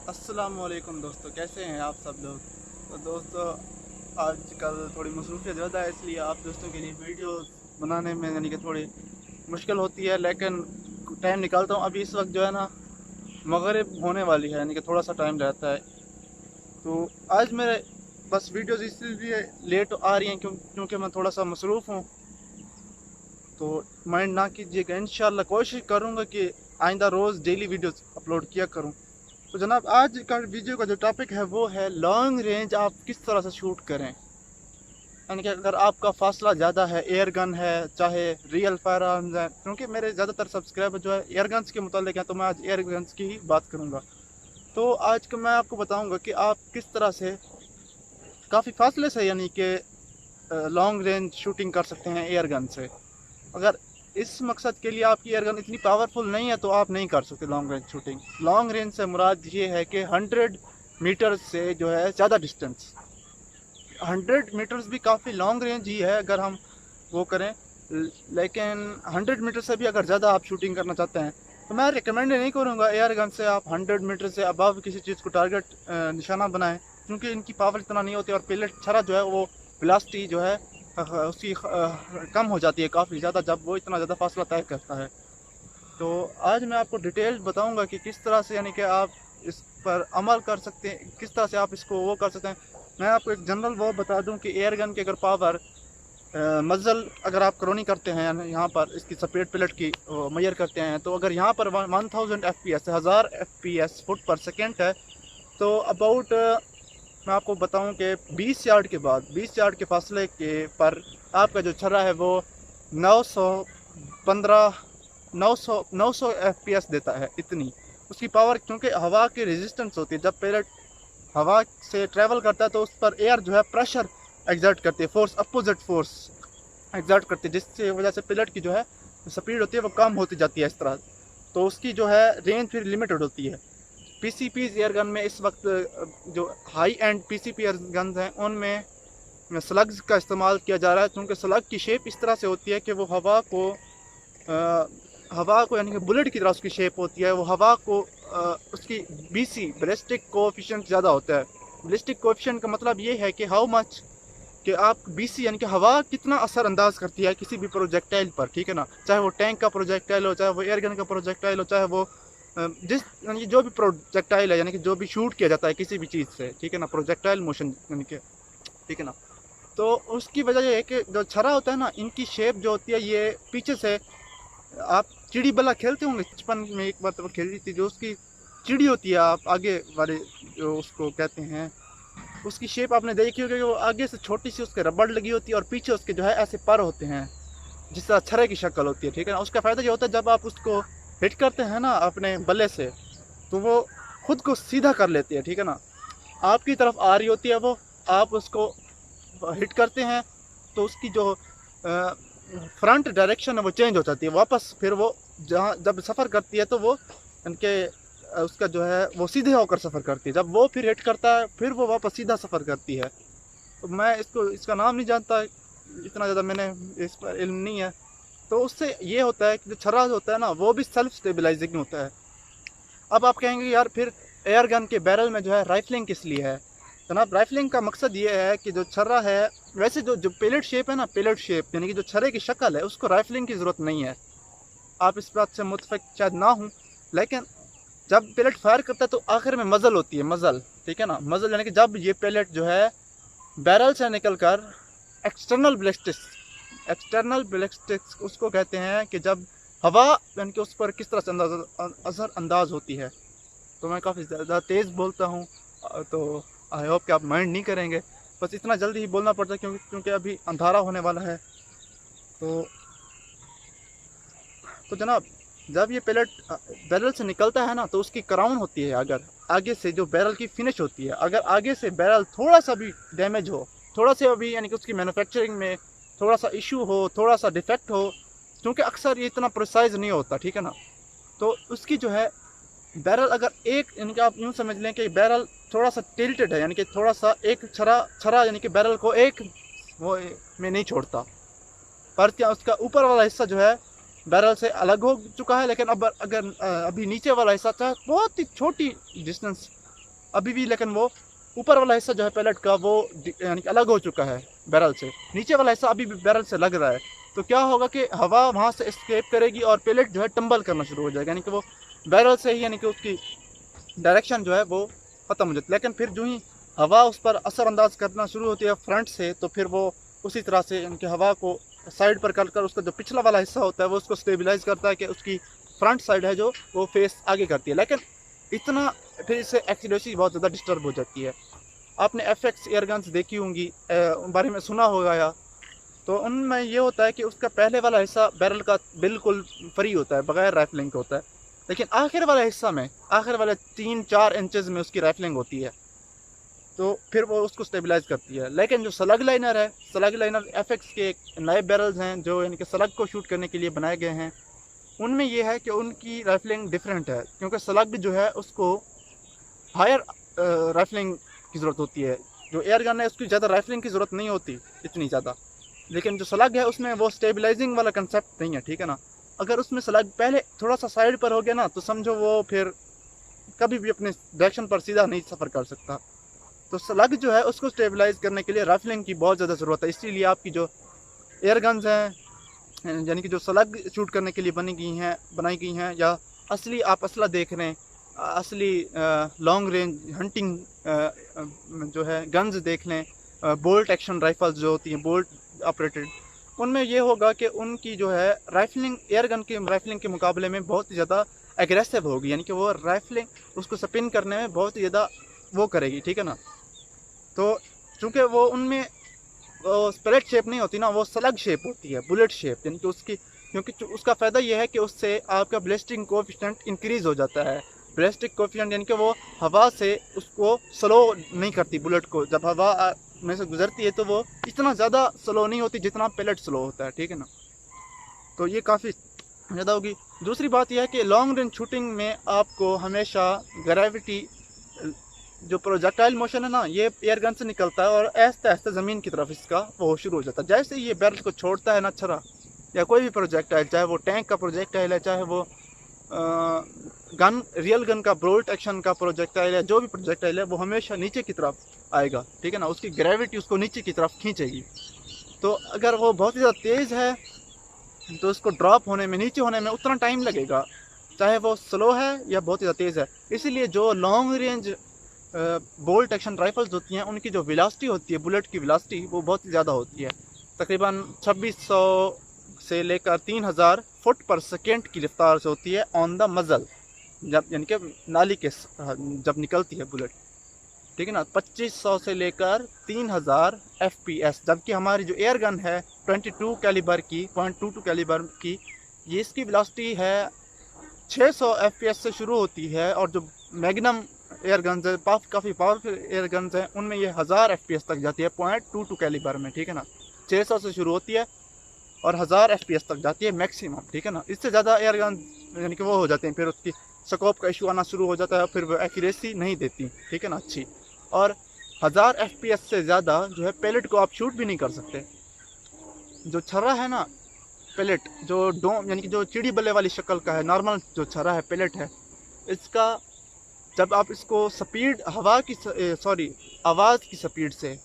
अस्सलामुअलैकुम दोस्तों, कैसे हैं आप सब लोग। तो दोस्तों, आजकल थोड़ी मसरूफियत ज़्यादा है, इसलिए आप दोस्तों के लिए वीडियोस बनाने में यानी कि थोड़ी मुश्किल होती है, लेकिन टाइम निकालता हूँ। अभी इस वक्त जो है ना, मगरिब होने वाली है, यानी कि थोड़ा सा टाइम रहता है। तो आज मेरे बस वीडियोस इसलिए लेट आ रही हैं क्योंकि मैं थोड़ा सा मसरूफ़ हूँ। तो माइंड ना कीजिएगा, इंशाल्लाह कोशिश करूँगा कि आइंदा रोज़ डेली वीडियोस अपलोड किया करूँ। तो जनाब, आज का वीडियो का जो टॉपिक है वो है लॉन्ग रेंज आप किस तरह से शूट करें। यानी कि अगर आपका फासला ज़्यादा है, एयर गन है चाहे रियल फायर आर्म्स है, क्योंकि मेरे ज़्यादातर सब्सक्राइबर जो है एयर गन्स के मुतालिक हैं, तो मैं आज एयर गन्स की ही बात करूँगा। तो आज का मैं आपको बताऊँगा कि आप किस तरह से काफ़ी फासले से यानी कि लॉन्ग रेंज शूटिंग कर सकते हैं एयर गन से। अगर इस मकसद के लिए आपकी एयर गन इतनी पावरफुल नहीं है तो आप नहीं कर सकते long range shooting. Long range से मुराद ये है कि 100 मीटर से जो है ज़्यादा डिस्टेंस। 100 मीटर्स भी काफ़ी लॉन्ग रेंज ही है अगर हम वो करें, लेकिन 100 मीटर से भी अगर ज़्यादा आप शूटिंग करना चाहते हैं तो मैं रिकमेंड नहीं करूँगा एयर गन से आप 100 मीटर से अबव किसी चीज़ को टारगेट निशाना बनाएं, क्योंकि इनकी पावर इतना नहीं होती और पेलेट छरा जो है वो वेलोसिटी जो है उसकी कम हो जाती है काफ़ी ज़्यादा जब वो इतना ज़्यादा फासला तय करता है। तो आज मैं आपको डिटेल बताऊंगा कि किस तरह से यानी कि आप इस पर अमल कर सकते हैं, किस तरह से आप इसको वो कर सकते हैं। मैं आपको एक जनरल वो बता दूं कि एयर गन की अगर पावर मजल अगर आप क्रोनी करते हैं यहाँ पर इसकी सपेट प्लेट की मैयर करते हैं, तो अगर यहाँ पर 1000 FPS 1000 FPS फुट पर सेकेंड है, तो अबाउट मैं आपको बताऊं कि 20 यार्ड के बाद 20 यार्ड के फासले के पर आपका जो छर्रा है वो 915 900 FPS देता है। इतनी उसकी पावर, क्योंकि हवा की रेजिस्टेंस होती है, जब पैलेट हवा से ट्रैवल करता है तो उस पर एयर जो है प्रेशर एग्जर्ट करती है, फोर्स अपोजिट फोर्स एग्जर्ट करती है, जिसकी वजह से पैलेट की जो है स्पीड होती है वो कम होती जाती है इस तरह। तो उसकी जो है रेंज फिर लिमिटेड होती है। पीसीपी एयर गन में इस वक्त जो high and PCP air gun हैं उनमें स्लग्स का इस्तेमाल किया जा रहा है, क्योंकि स्लग की शेप इस तरह से होती है कि वो हवा को यानी कि बुलेट की तरह उसकी शेप होती है। वो हवा को उसकी बीसी बैलिस्टिक कोएफिशिएंट ज़्यादा होता है। बैलिस्टिक कोएफिशिएंट का मतलब ये है कि हाउ मच कि आप बीसी यानी कि हवा कितना असर अंदाज करती है किसी भी प्रोजेक्टाइल पर, ठीक है ना। चाहे वो टैंक का प्रोजेक्टाइल हो, चाहे वो एयरगन का प्रोजेक्टाइल हो, चाहे वो जिस यानी कि जो भी प्रोजेक्टाइल है यानी कि जो भी शूट किया जाता है किसी भी चीज़ से, ठीक है ना, प्रोजेक्टाइल मोशन यानी कि, ठीक है ना। तो उसकी वजह ये है कि जो छरा होता है ना, इनकी शेप जो होती है ये पीछे से, आप चिड़ी बल्ला खेलते होंगे बचपन में, एक बार तो खेली थी, जो उसकी चिड़ी होती है आप आगे वाले जो उसको कहते हैं, उसकी शेप आपने देखी होगी कि वो आगे से छोटी सी उसके रबड़ लगी होती है और पीछे उसके जो है ऐसे पर होते हैं जिस तरह छरे की शक्ल होती है, ठीक है ना। उसका फ़ायदा ये होता है जब आप उसको हिट करते हैं ना अपने बल्ले से, तो वो खुद को सीधा कर लेती है, ठीक है ना। आपकी तरफ आ रही होती है वो, आप उसको हिट करते हैं तो उसकी जो फ्रंट डायरेक्शन है वो चेंज हो जाती है वापस, फिर वो जहाँ जब सफ़र करती है तो वो इनके उसका जो है वो सीधे होकर सफ़र करती है। जब वो फिर हिट करता है फिर वो वापस सीधा सफ़र करती है। तो मैं इसका नाम नहीं जानता, इतना ज़्यादा मैंने इस पर इल्म नहीं है। तो उससे ये होता है कि जो छर्रा होता है ना वो भी सेल्फ स्टेबलाइजिंग होता है। अब आप कहेंगे यार फिर एयर गन के बैरल में जो है राइफलिंग किस लिए है। जनाब, राइफलिंग का मकसद ये है कि जो छर्रा है, वैसे जो जो पेलेट शेप है ना, पेलेट शेप यानी कि जो छर्रे की शक्ल है उसको राइफलिंग की ज़रूरत नहीं है। आप इस बात से मुतफिक शायद ना हूँ, लेकिन जब पेलेट फायर करता है तो आखिर में मजल होती है, मजल, ठीक है ना। मजल यानी कि जब ये पेलेट जो है बैरल से निकल कर एक्सटर्नल बैलिस्टिक्स उसको कहते हैं कि जब हवा यानी कि उस पर किस तरह से असर अंदाज होती है। तो मैं काफ़ी ज़्यादा तेज़ बोलता हूँ, तो आई होप कि आप माइंड नहीं करेंगे। बस इतना जल्दी ही बोलना पड़ता है क्योंकि अभी अंधारा होने वाला है। तो जनाब, जब ये पैलेट बैरल से निकलता है ना तो उसकी क्राउन होती है, अगर आगे से जो बैरल की फिनिश होती है, अगर आगे से बैरल थोड़ा सा भी डैमेज हो, थोड़ा सा भी यानी कि उसकी मैन्युफैक्चरिंग में थोड़ा सा इशू हो, थोड़ा सा डिफेक्ट हो, क्योंकि अक्सर ये इतना प्रिसाइज नहीं होता, ठीक है ना। तो उसकी जो है बैरल अगर एक यानी कि आप यूँ समझ लें कि बैरल थोड़ा सा टिल्टेड है, यानी कि थोड़ा सा एक छरा यानी कि बैरल को एक वो में नहीं छोड़ता, पर क्या उसका ऊपर वाला हिस्सा जो है बैरल से अलग हो चुका है, लेकिन अब अगर अभी नीचे वाला हिस्सा था बहुत ही छोटी डिस्टेंस अभी भी, लेकिन वो ऊपर वाला हिस्सा जो है पैलेट का वो यानी कि अलग हो चुका है बैरल से, नीचे वाला हिस्सा अभी भी बैरल से लग रहा है। तो क्या होगा कि हवा वहाँ से एस्केप करेगी और पैलेट जो है टंबल करना शुरू हो जाएगा, यानी कि वो बैरल से ही यानी कि उसकी डायरेक्शन जो है वो ख़त्म हो जाती है। लेकिन फिर जो ही हवा उस पर असरअंदाज करना शुरू होती है फ्रंट से, तो फिर वो उसी तरह से इनकी हवा को साइड पर कर उसका जो पिछला वाला हिस्सा होता है वो उसको स्टेबलाइज करता है कि उसकी फ्रंट साइड है जो वो फेस आगे करती है। लेकिन इतना फिर इससे एक्सीलेरेशन बहुत ज़्यादा डिस्टर्ब हो जाती है। आपने FX एयरगन्स देखी होंगी, बारे में सुना होगा या, तो उनमें ये होता है कि उसका पहले वाला हिस्सा बैरल का बिल्कुल फ्री होता है, बगैर राइफलिंग का होता है, लेकिन आखिर वाले हिस्सा में, आखिर वाले 3-4 इंचेस में उसकी राइफलिंग होती है, तो फिर वो उसको स्टेबलाइज करती है। लेकिन जो स्लग लाइनर है, स्लग लाइनर FX के नए बैरल्स हैं जो यानी कि स्लग को शूट करने के लिए बनाए गए हैं, उनमें ये है कि उनकी राइफलिंग डिफरेंट है, क्योंकि स्लग जो है उसको हायर राइफलिंग की ज़रूरत होती है। जो एयर गन है उसकी ज़्यादा राइफलिंग की ज़रूरत नहीं होती इतनी ज़्यादा, लेकिन जो स्लग है उसमें वो स्टेबलाइजिंग वाला कंसेप्ट नहीं है, ठीक है ना। अगर उसमें स्लग पहले थोड़ा सा साइड पर हो गया ना, तो समझो वो फिर कभी भी अपने डायरेक्शन पर सीधा नहीं सफ़र कर सकता। तो स्लग जो है उसको स्टेबलाइज करने के लिए राइफलिंग की बहुत ज़्यादा ज़रूरत है। इसीलिए आपकी जो एयर गन्स हैं, यानी कि जो स्लग शूट करने के लिए बनाई गई हैं, या असली आप असला देख रहे हैं, असली लॉन्ग रेंज हंटिंग जो है गन्स देख लें, बोल्ट एक्शन राइफल्स जो होती हैं बोल्ट ऑपरेटेड, उनमें ये होगा कि उनकी जो है राइफलिंग एयर गन की राइफलिंग के मुकाबले में बहुत ही ज़्यादा एग्रेसिव होगी, यानी कि वो राइफलिंग उसको स्पिन करने में बहुत ही ज़्यादा वो करेगी, ठीक है ना। तो चूँकि वो उनमें स्प्लेट शेप नहीं होती ना, वो स्लग शेप होती है, बुलेट शेप, यानी कि उसकी, क्योंकि उसका फ़ायदा ये है कि उससे आपका ब्लास्टिंग कोएफिशिएंट इंक्रीज़ हो जाता है। ब्लास्टिक कोएफिशिएंट यानी कि वो हवा से उसको स्लो नहीं करती बुलेट को, जब हवा में से गुजरती है तो वो इतना ज़्यादा स्लो नहीं होती जितना पैलेट स्लो होता है, ठीक है ना। तो ये काफ़ी ज़्यादा होगी। दूसरी बात यह है कि लॉन्ग रेंज शूटिंग में आपको हमेशा ग्रेविटी, जो प्रोजेक्टाइल मोशन है ना, ये एयर गन से निकलता है और आहिस्ते आहिस्ते ज़मीन की तरफ इसका वो शुरू हो जाता है। जैसे ये बैरल को छोड़ता है ना छरा, या कोई भी प्रोजेक्टाइल, चाहे वो टैंक का प्रोजेक्टाइल है, चाहे वो गन रियल गन का बोल्ट एक्शन का प्रोजेक्टाइल है, जो भी प्रोजेक्टाइल है वो हमेशा नीचे की तरफ आएगा, ठीक है ना। उसकी ग्रेविटी उसको नीचे की तरफ खींचेगी। तो अगर वो बहुत ही ज़्यादा तेज़ है तो उसको ड्रॉप होने में, नीचे होने में उतना टाइम लगेगा, चाहे वो स्लो है या बहुत ही ज़्यादा तेज़ है। इसीलिए जो long range bolt action rifles होती हैं उनकी जो वेलोसिटी होती है, बुलेट की वेलोसिटी, वो बहुत ही ज़्यादा होती है। तकरीबन 2600 से लेकर 3000 फुट पर सेकेंड की रफ्तार से होती है ऑन द मजल, जब यानी कि नाली के जब निकलती है बुलेट, ठीक है ना। 2500 से लेकर 3000 FPS, जबकि हमारी जो एयर गन है 22 कैलिबर की, .22 कैलिबर की, ये इसकी वेलोसिटी है 600 FPS से शुरू होती है। और जो मैग्नम एयर गन्स है, काफ़ी पावरफुल एयर गन्स हैं, उनमें ये 1000 FPS तक जाती है .22 कैलिबर में, ठीक है ना। 600 से शुरू होती है और 1000 FPS तक जाती है मैक्सिमम, ठीक है ना। इससे ज़्यादा एयर गन यानी कि वो हो जाते हैं, फिर उसकी स्कोप का इशू आना शुरू हो जाता है, फिर वो एक्यूरेसी नहीं देती, ठीक है ना, अच्छी। और 1000 FPS से ज़्यादा जो है पैलेट को आप शूट भी नहीं कर सकते। जो छर्रा है ना पैलेट, जो डोम यानी कि जो चिड़ी बल्ले वाली शक्ल का है, नॉर्मल जो छर्रा है पैलेट है, इसका जब आप इसको स्पीड हवा की आवाज़ की स्पीड से,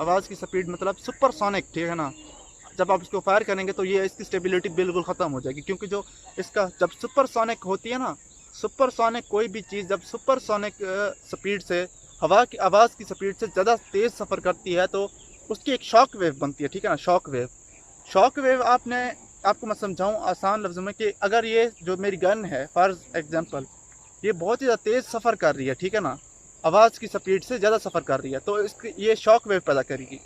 आवाज़ की स्पीड मतलब सुपरसोनिक, ठीक है ना, जब आप इसको फायर करेंगे तो ये इसकी स्टेबिलिटी बिल्कुल ख़त्म हो जाएगी। क्योंकि जो इसका जब सुपरसोनिक होती है ना, सुपरसोनिक कोई भी चीज़ जब सुपरसोनिक स्पीड से, हवा की आवाज़ की स्पीड से ज़्यादा तेज़ सफ़र करती है तो उसकी एक शॉक वेव बनती है, ठीक है ना। शॉक वेव आपको मैं समझाऊँ आसान लफ्ज़ों में कि अगर ये जो मेरी गन है फॉर एग्जांपल, ये बहुत ही ज़्यादा तेज़ सफ़र कर रही है, ठीक है ना, आवाज़ की स्पीड से ज़्यादा सफ़र कर रही है, तो इसकी ये शॉक वेव पैदा करेगी।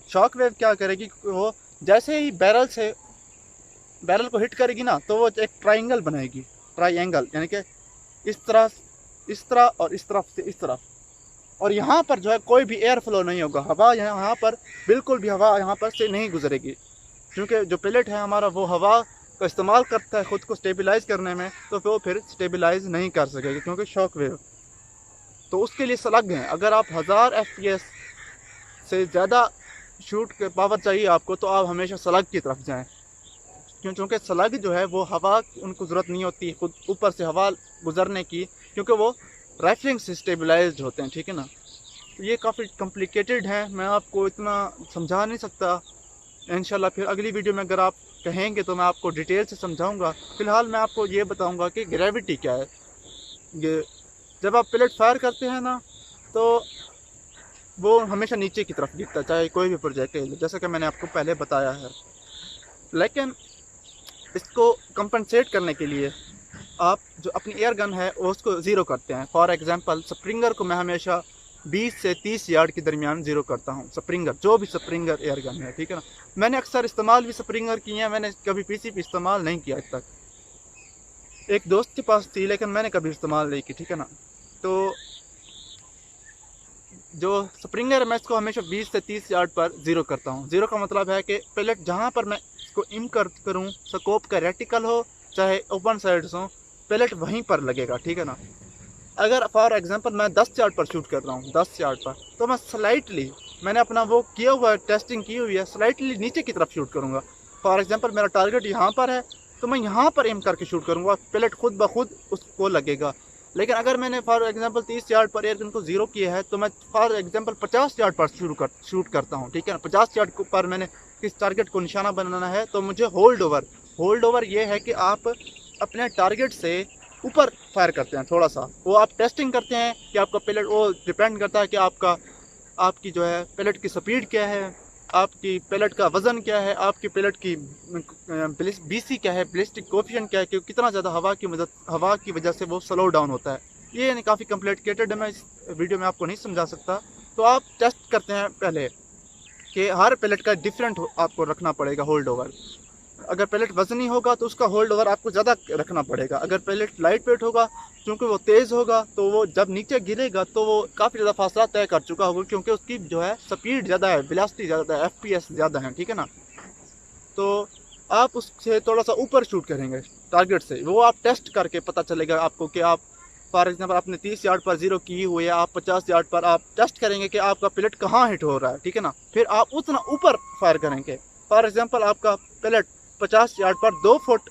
शॉक वेव क्या करेगी, वो जैसे ही बैरल को हिट करेगी ना, तो वो एक ट्रायंगल बनाएगी, ट्रायंगल यानी कि इस तरह और इस तरफ से इस तरफ, और यहाँ पर जो है कोई भी एयर फ्लो नहीं होगा, हवा यहाँ पर बिल्कुल भी हवा यहाँ पर से नहीं गुजरेगी, क्योंकि जो पैलेट है हमारा वो हवा का इस्तेमाल करता है ख़ुद को स्टेबलाइज करने में, तो वो फिर स्टेबलाइज नहीं कर सकेगी क्योंकि शॉक वेव। तो उसके लिए स्लग हैं। अगर आप 1000 FPS से ज़्यादा शूट के पावर चाहिए आपको, तो आप हमेशा स्लग की तरफ जाएं, क्योंकि स्लग जो है वो हवा उनको ज़रूरत नहीं होती खुद ऊपर से हवा गुजरने की, क्योंकि वो राइफलिंग से स्टेबलाइज्ड होते हैं, ठीक है ना। तो ये काफ़ी कॉम्प्लिकेटेड है, मैं आपको इतना समझा नहीं सकता। इंशाल्लाह फिर अगली वीडियो में अगर आप कहेंगे तो मैं आपको डिटेल से समझाऊंगा। फ़िलहाल मैं आपको ये बताऊंगा कि ग्रेविटी क्या है। ये जब आप पेलेट फायर करते हैं ना तो वो हमेशा नीचे की तरफ गिरता है, चाहे कोई भी प्रोजेक्टाइल, जैसा कि मैंने आपको पहले बताया है। लेकिन इसको कंपनसेट करने के लिए आप जो अपनी एयर गन है उसको ज़ीरो करते हैं। फॉर एग्जांपल स्प्रिंगर को मैं हमेशा 20 से 30 यार्ड के दरमियान ज़ीरो करता हूँ। स्प्रिंगर, जो भी स्प्रिंगर एयर गन है, ठीक है ना। मैंने अक्सर इस्तेमाल भी स्प्रिंगर किए हैं, मैंने कभी पीसीपी इस्तेमाल नहीं किया आज तक। एक दोस्त के पास थी लेकिन मैंने कभी इस्तेमाल नहीं की, ठीक है ना। तो जो स्प्रिंगर है मैं इसको हमेशा 20 से 30 यार्ड पर ज़ीरो करता हूँ। ज़ीरो का मतलब है कि पेलेट जहाँ पर मैं इसको एम करूँ, स्कोप का रेटिकल हो चाहे ओपन साइड्स हो, पेलेट वहीं पर लगेगा, ठीक है ना। अगर फॉर एग्जांपल मैं 10 यार्ड पर शूट कर रहा हूँ, 10 यार्ड पर, तो मैं स्लाइटली, मैंने अपना वो किया हुआ है, टेस्टिंग की हुई है, स्लाइटली नीचे की तरफ शूट करूँगा। फॉर एग्जांपल मेरा टारगेट यहाँ पर है तो मैं यहाँ पर एम करके शूट करूँगा, पेलेट खुद ब खुद उसको लगेगा। लेकिन अगर मैंने फॉर एग्जांपल 30 यार्ड पर एयर गन को ज़ीरो किया है तो मैं फॉर एग्जांपल 50 यार्ड पर शूट करता हूँ, ठीक है ना। 50 यार्ड पर मैंने किस टारगेट को निशाना बनाना है तो मुझे होल्ड ओवर ये है कि आप अपने टारगेट से ऊपर फायर करते हैं थोड़ा सा, वो आप टेस्टिंग करते हैं कि आपका पेलेट, वो डिपेंड करता है कि आपकी जो है पेलेट की स्पीड क्या है, आपकी पेलेट का वज़न क्या है, आपकी पेलेट की बीसी क्या है, बैलिस्टिक कोएफिशिएंट क्या है, कि कितना ज़्यादा हवा की वजह से वो स्लो डाउन होता है। ये यानी काफ़ी कॉम्प्लिकेटेड है, मैं इस वीडियो में आपको नहीं समझा सकता। तो आप टेस्ट करते हैं पहले कि हर पेलेट का डिफरेंट आपको रखना पड़ेगा होल्ड ओवर। अगर पेलेट वजनी होगा तो उसका होल्ड ओवर आपको ज़्यादा रखना पड़ेगा। अगर पेलेट लाइट वेट होगा, क्योंकि वो तेज़ होगा तो वो जब नीचे गिरेगा तो वो काफ़ी ज़्यादा फासला तय कर चुका होगा, क्योंकि उसकी जो है स्पीड ज़्यादा है, वेलोसिटी ज़्यादा है, FPS ज़्यादा है, ठीक है ना। तो आप उससे थोड़ा सा ऊपर शूट करेंगे टारगेट से, वो आप टेस्ट करके पता चलेगा आपको कि आप फॉर एग्जाम्पल आपने 30 यार्ड पर ज़ीरो की हुई है, आप 50 यार्ड पर आप टेस्ट करेंगे कि आपका पेलेट कहाँ हिट हो रहा है, ठीक है ना। फिर आप उतना ऊपर फायर करेंगे। फॉर एग्जाम्पल आपका पेलेट 50 यार्ड पर 2 फुट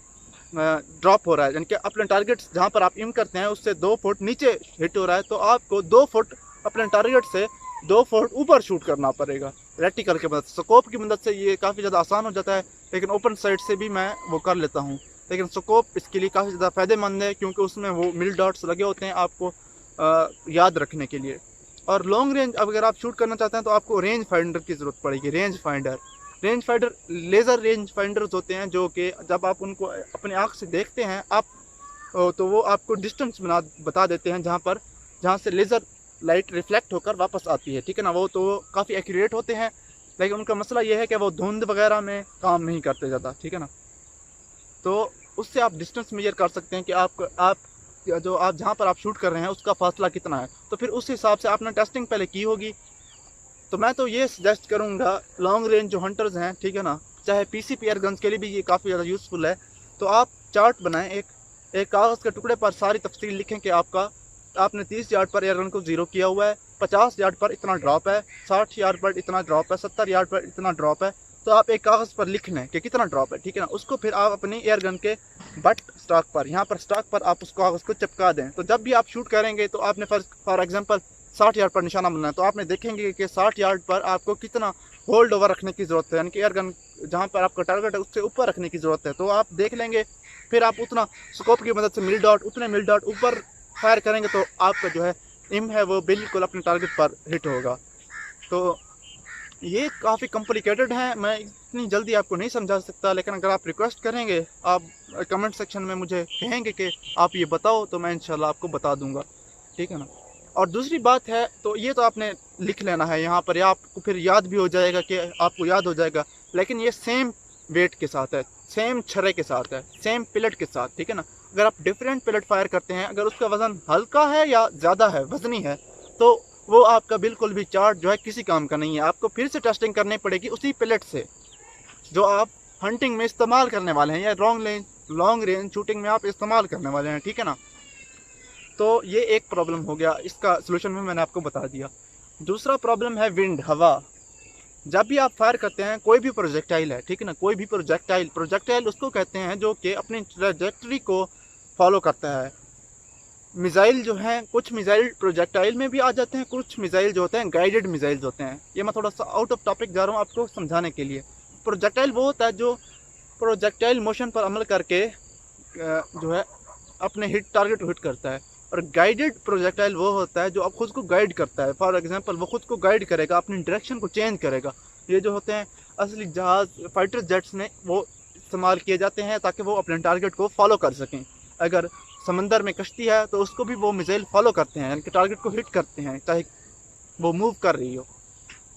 ड्रॉप हो रहा है, यानी कि अपने टारगेट जहाँ पर आप एम करते हैं उससे 2 फुट नीचे हिट हो रहा है, तो आपको 2 फुट अपने टारगेट से 2 फुट ऊपर शूट करना पड़ेगा रेटिकल की मदद। स्कोप की मदद से ये काफ़ी ज़्यादा आसान हो जाता है, लेकिन ओपन साइड से भी मैं वो कर लेता हूँ। लेकिन स्कोप इसके लिए काफ़ी ज़्यादा फ़ायदेमंद है, क्योंकि उसमें वो मिल डॉट्स लगे होते हैं आपको याद रखने के लिए। और लॉन्ग रेंज अगर आप शूट करना चाहते हैं तो आपको रेंज फाइंडर की ज़रूरत पड़ेगी। Range finder laser range finders होते हैं, जो कि जब आप उनको अपनी आँख से देखते हैं आप तो वो आपको डिस्टेंस बता देते हैं जहाँ से लेज़र लाइट रिफ्लेक्ट होकर वापस आती है, ठीक है ना। वो तो काफ़ी एक्यूरेट होते हैं, लेकिन उनका मसला ये है कि वो धुंध वगैरह में काम नहीं करते ज़्यादा, ठीक है ना। तो उससे आप डिस्टेंस मेजर कर सकते हैं कि आप जहाँ पर आप शूट कर रहे हैं उसका फासला कितना है। तो फिर उस हिसाब से आपने टेस्टिंग पहले की होगी। तो मैं तो ये सजेस्ट करूँगा लॉन्ग रेंज जो हंटर्स हैं, ठीक है ना, चाहे पीसीपी एयर गन्स के लिए भी ये काफ़ी ज़्यादा यूज़फुल है। तो आप चार्ट बनाएं, एक कागज़ के टुकड़े पर सारी तफसील लिखें कि आपने 30 यार्ड पर एयर गन को ज़ीरो किया हुआ है, 50 यार्ड पर इतना ड्रॉप है, 60 यार्ड पर इतना ड्रॉप है, 70 यार्ड पर इतना ड्रॉप है। तो आप एक कागज़ पर लिख लें कि कितना ड्रॉप है, ठीक है ना। उसको फिर आप अपनी एयर गन के बट स्टॉक पर, यहाँ पर स्टॉक पर आप उस कागज़ को चिपका दें। तो जब भी आप शूट करेंगे तो आपने फॉर एग्जांपल 60 यार्ड पर निशाना बनना है, तो आपने देखेंगे कि 60 यार्ड पर आपको कितना होल्ड ओवर रखने की ज़रूरत है, यानी कि एयर गन जहाँ पर आपका टारगेट है उससे ऊपर रखने की ज़रूरत है। तो आप देख लेंगे, फिर आप उतना स्कोप की मदद से उतने मिल डॉट ऊपर फायर करेंगे तो आपका जो है एम है वो बिल्कुल अपने टारगेट पर हिट होगा। तो ये काफ़ी कॉम्प्लिकेटेड है, मैं इतनी जल्दी आपको नहीं समझा सकता, लेकिन अगर आप रिक्वेस्ट करेंगे, आप कमेंट सेक्शन में मुझे कहेंगे कि आप ये बताओ, तो मैं इंशाल्लाह आपको बता दूंगा, ठीक है ना। और दूसरी बात है, तो ये तो आपने लिख लेना है यहाँ पर, या आपको फिर याद भी हो जाएगा कि आपको याद हो जाएगा, लेकिन ये सेम वेट के साथ है, सेम छर्रे के साथ है, सेम पिलेट के साथ, ठीक है ना। अगर आप डिफरेंट पिलेट फायर करते हैं, अगर उसका वज़न हल्का है या ज़्यादा है, वजनी है, तो वो आपका बिल्कुल भी चार्ट जो है किसी काम का नहीं है। आपको फिर से टेस्टिंग करनी पड़ेगी उसी पिलेट से जो आप हंटिंग में इस्तेमाल करने वाले हैं, या लॉन्ग रेंज शूटिंग में आप इस्तेमाल करने वाले हैं, ठीक है ना। तो ये एक प्रॉब्लम हो गया, इसका सोल्यूशन भी मैंने आपको बता दिया। दूसरा प्रॉब्लम है विंड, हवा। जब भी आप फायर करते हैं, कोई भी प्रोजेक्टाइल है, ठीक है ना, कोई भी प्रोजेक्टाइल उसको कहते हैं जो कि अपनी ट्रैजेक्टरी को फॉलो करता है। मिसाइल जो हैं, कुछ मिसाइल प्रोजेक्टाइल में भी आ जाते हैं, कुछ मिसाइल जो होते हैं गाइडेड मिसाइल्स होते हैं। ये मैं थोड़ा सा आउट ऑफ टॉपिक जा रहा हूँ आपको समझाने के लिए। प्रोजेक्टाइल वो होता है जो प्रोजेक्टाइल मोशन पर अमल करके जो है अपने हिट टारगेट को हिट करता है। और गाइडेड प्रोजेक्टाइल वो होता है जो अब खुद को गाइड करता है। फॉर एग्जांपल वो खुद को गाइड करेगा, अपनी डायरेक्शन को चेंज करेगा। ये जो होते हैं असली जहाज़ फाइटर जेट्स में वो इस्तेमाल किए जाते हैं ताकि वो अपने टारगेट को फॉलो कर सकें। अगर समंदर में कश्ती है तो उसको भी वो मिसाइल फॉलो करते हैं, यानी कि टारगेट को हिट करते हैं चाहे वो मूव कर रही हो।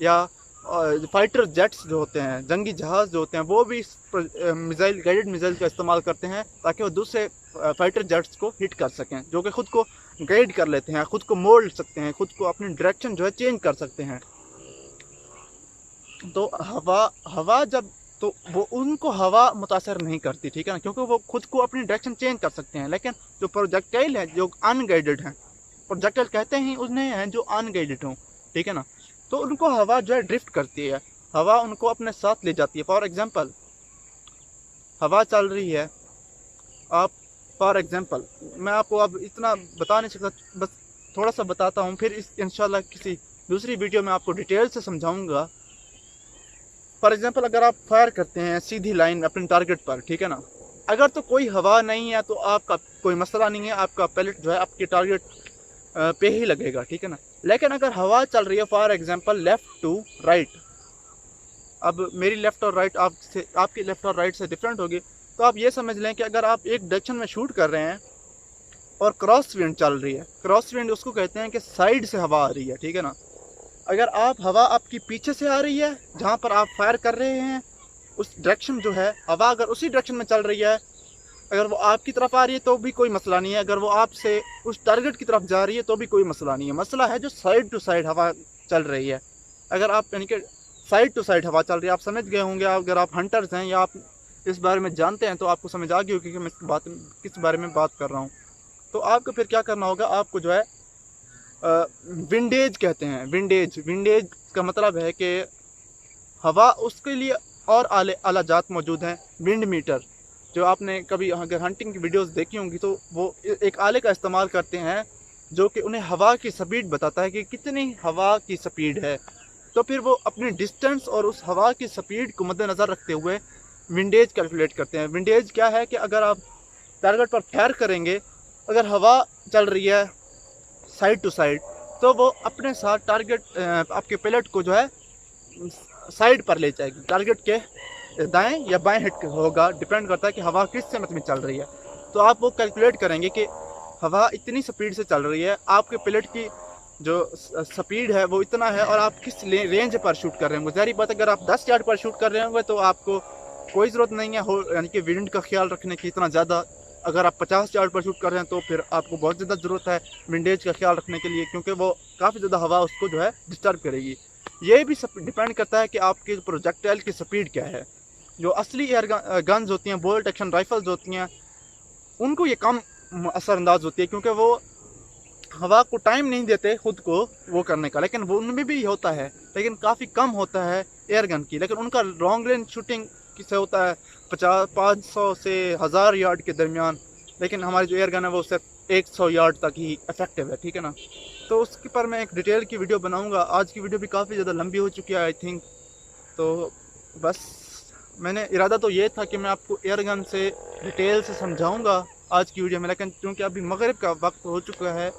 या फाइटर जेट्स जो होते हैं, जंगी जहाज़ जो होते हैं, वो भी मिसाइल गाइडेड मिसाइल का इस्तेमाल करते हैं ताकि वो दूसरे फाइटर जेट्स को हिट कर सकें, जो कि खुद को गाइड कर लेते हैं, खुद को मोड़ सकते हैं, खुद को अपनी डायरेक्शन जो है चेंज कर सकते हैं। तो हवा जब तो वो उनको हवा मुतासर नहीं करती, ठीक है ना, क्योंकि वो खुद को अपनी डायरेक्शन चेंज कर सकते हैं। लेकिन जो प्रोजेक्टाइल है जो अनगाइडेड हैं, प्रोजेक्टाइल कहते ही उन्हें हैं जो अनगाइडेड हों, ठीक है ना, तो उनको हवा जो है ड्रिफ्ट करती है, हवा उनको अपने साथ ले जाती है। फॉर एग्जांपल हवा चल रही है, आप फॉर एग्जांपल मैं आपको अब इतना बता नहीं सकता, बस थोड़ा सा बताता हूँ, फिर इस इंशाल्लाह किसी दूसरी वीडियो में आपको डिटेल से समझाऊंगा। फॉर एग्जांपल अगर आप फायर करते हैं सीधी लाइन अपने टारगेट पर, ठीक है ना, अगर तो कोई हवा नहीं है तो आपका कोई मसला नहीं है, आपका पैलेट जो है आपके टारगेट पे ही लगेगा, ठीक है ना। लेकिन अगर हवा चल रही है for example left to right, अब मेरी लेफ़्ट और राइट आपकी लेफ़्ट और राइट से डिफरेंट होगी, तो आप ये समझ लें कि अगर आप एक डायरेक्शन में शूट कर रहे हैं और क्रॉस विंड चल रही है, क्रॉस विंड उसको कहते हैं कि साइड से हवा आ रही है, ठीक है ना। अगर हवा आपकी पीछे से आ रही है, जहाँ पर आप फायर कर रहे हैं उस डायरेक्शन जो है, हवा अगर उसी डायरेक्शन में चल रही है, अगर वो आपकी तरफ आ रही है तो भी कोई मसला नहीं है, अगर वो आपसे उस टारगेट की तरफ जा रही है तो भी कोई मसला नहीं है। मसला है जो साइड टू साइड हवा चल रही है। अगर आप यानी कि साइड टू साइड हवा चल रही है, आप समझ गए होंगे, अगर आप हंटर्स हैं या आप इस बारे में जानते हैं तो आपको समझ आ गई होगी कि मैं किस बारे में बात कर रहा हूँ। तो आपको फिर क्या करना होगा, आपको जो है विंडेज कहते हैं, विंडेज का मतलब है कि हवा, उसके लिए और आला जात मौजूद हैं। विंड मीटर, जो आपने कभी अगर हंटिंग की वीडियोस देखी होंगी तो वो एक आले का इस्तेमाल करते हैं जो कि उन्हें हवा की स्पीड बताता है कि कितनी हवा की स्पीड है। तो फिर वो अपनी डिस्टेंस और उस हवा की स्पीड को मद्देनज़र रखते हुए विंडेज कैलकुलेट करते हैं। विंडेज क्या है कि अगर आप टारगेट पर फायर करेंगे, अगर हवा चल रही है साइड टू साइड, तो वो अपने साथ टारगेट आपके पैलेट को जो है साइड पर ले जाएगी, टारगेट के दाएं या बाएं हिट होगा, डिपेंड करता है कि हवा किस समय में चल रही है। तो आप वो कैलकुलेट करेंगे कि हवा इतनी स्पीड से चल रही है, आपके पैलेट की जो स्पीड है वो इतना है और आप किस रेंज पर शूट कर रहे होंगे। ज़ाहिर बात अगर आप 10 यार्ड पर शूट कर रहे होंगे तो आपको कोई ज़रूरत नहीं है यानी कि विंड का ख्याल रखने की इतना ज़्यादा। अगर आप 50 यार्ड पर शूट कर रहे हैं तो फिर आपको बहुत ज़्यादा ज़रूरत है विंडेज का ख्याल रखने के लिए, क्योंकि वो काफ़ी ज़्यादा हवा उसको जो है डिस्टर्ब करेगी। ये भी डिपेंड करता है कि आपके प्रोजेक्टाइल की स्पीड क्या है। जो असली एयर गन्स होती हैं, बोल्ट एक्शन राइफल्स होती हैं, उनको ये कम असरअंदाज होती है क्योंकि वो हवा को टाइम नहीं देते खुद को वो करने का। लेकिन वो उनमें भी होता है, लेकिन काफ़ी कम होता है एयर गन की। लेकिन उनका लॉन्ग रेंज शूटिंग किससे होता है 500 से 1000 यार्ड के दरमियान। लेकिन हमारी जो एयर गन है वो सिर्फ 100 यार्ड तक ही इफेक्टिव है, ठीक है ना। तो उसके पर मैं एक डिटेल की वीडियो बनाऊंगा। आज की वीडियो भी काफ़ी ज़्यादा लंबी हो चुकी है आई थिंक। तो बस मैंने इरादा तो ये था कि मैं आपको एयर गन से डिटेल से समझाऊंगा आज की वीडियो में, लेकिन क्योंकि अभी मगरिब का वक्त हो चुका है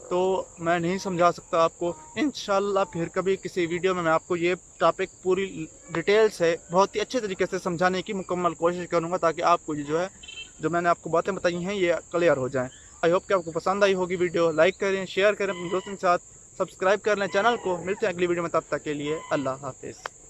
तो मैं नहीं समझा सकता आपको। इंशाल्लाह फिर कभी किसी वीडियो में मैं आपको ये टॉपिक पूरी डिटेल से बहुत ही अच्छे तरीके से समझाने की मुकम्मल कोशिश करूँगा, ताकि आपको ये जो है जो मैंने आपको बातें बताई हैं ये क्लियर हो जाएं। आई होप कि आपको पसंद आई होगी वीडियो। लाइक करें, शेयर करें अपने दोस्तों के साथ, सब्सक्राइब कर लें चैनल को। मिलते हैं अगली वीडियो में, तब तक के लिए अल्लाह हाफिज़।